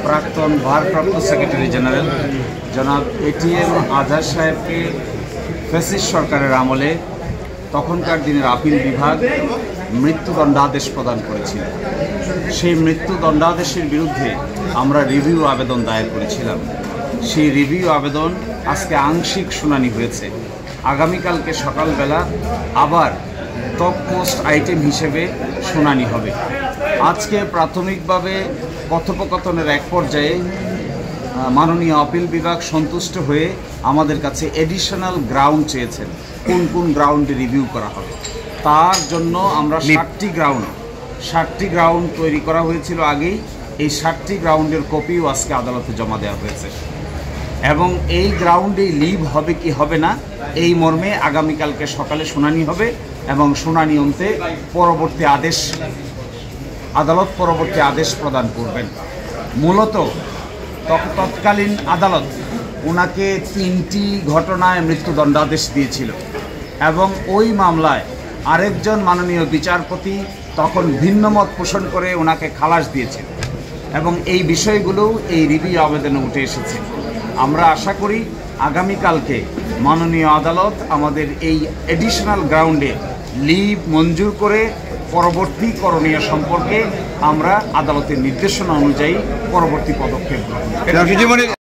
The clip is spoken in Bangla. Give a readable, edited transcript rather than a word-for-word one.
প্রাক্তন ভারপ্রাপ্ত সেক্রেটারি জেনারেল জনাব এটিএম আজহার সাহেবকে ফ্যাসিস্ট সরকারের আমলে তখনকার দিনের আপিল বিভাগ মৃত্যুদণ্ডাদেশ প্রদান করেছিল। সেই মৃত্যুদণ্ডাদেশের বিরুদ্ধে আমরা রিভিউ আবেদন দায়ের করেছিলাম। সেই রিভিউ আবেদন আজকে আংশিক শুনানি হয়েছে। আগামীকালকে সকালবেলা আবার টপ মোস্ট আইটেম হিসেবে শুনানি হবে। আজকে প্রাথমিকভাবে কথোপকথনের এক পর্যায়ে মাননীয় আপিল বিভাগ সন্তুষ্ট হয়ে আমাদের কাছে এডিশনাল গ্রাউন্ড চেয়েছেন, কোন কোন গ্রাউন্ডে রিভিউ করা হবে। তার জন্য আমরা 60টি গ্রাউন্ড তৈরি করা হয়েছিল আগেই। এই 60টি গ্রাউন্ডের কপিও আজকে আদালতে জমা দেওয়া হয়েছে এবং এই গ্রাউন্ডেই লিভ হবে কি হবে না এই মর্মে আগামীকালকে সকালে শুনানি হবে এবং শুনানি অন্তে আদালত পরবর্তী আদেশ প্রদান করবেন। মূলত তৎকালীন আদালত ওনাকে 3টি ঘটনায় মৃত্যুদণ্ডাদেশ দিয়েছিল এবং ওই মামলায় আরেকজন মাননীয় বিচারপতি তখন ভিন্নমত পোষণ করে ওনাকে খালাস দিয়েছিল এবং এই বিষয়গুলো এই রিভিউ আবেদনে উঠে এসেছে। আমরা আশা করি আগামীকালকে মাননীয় আদালত আমাদের এই এডিশনাল গ্রাউন্ডে লিভ মঞ্জুর করে পরবর্তী করণীয় সম্পর্কে আমরা আদালতের নির্দেশনা অনুযায়ী পরবর্তী পদক্ষেপ গ্রহণ করব।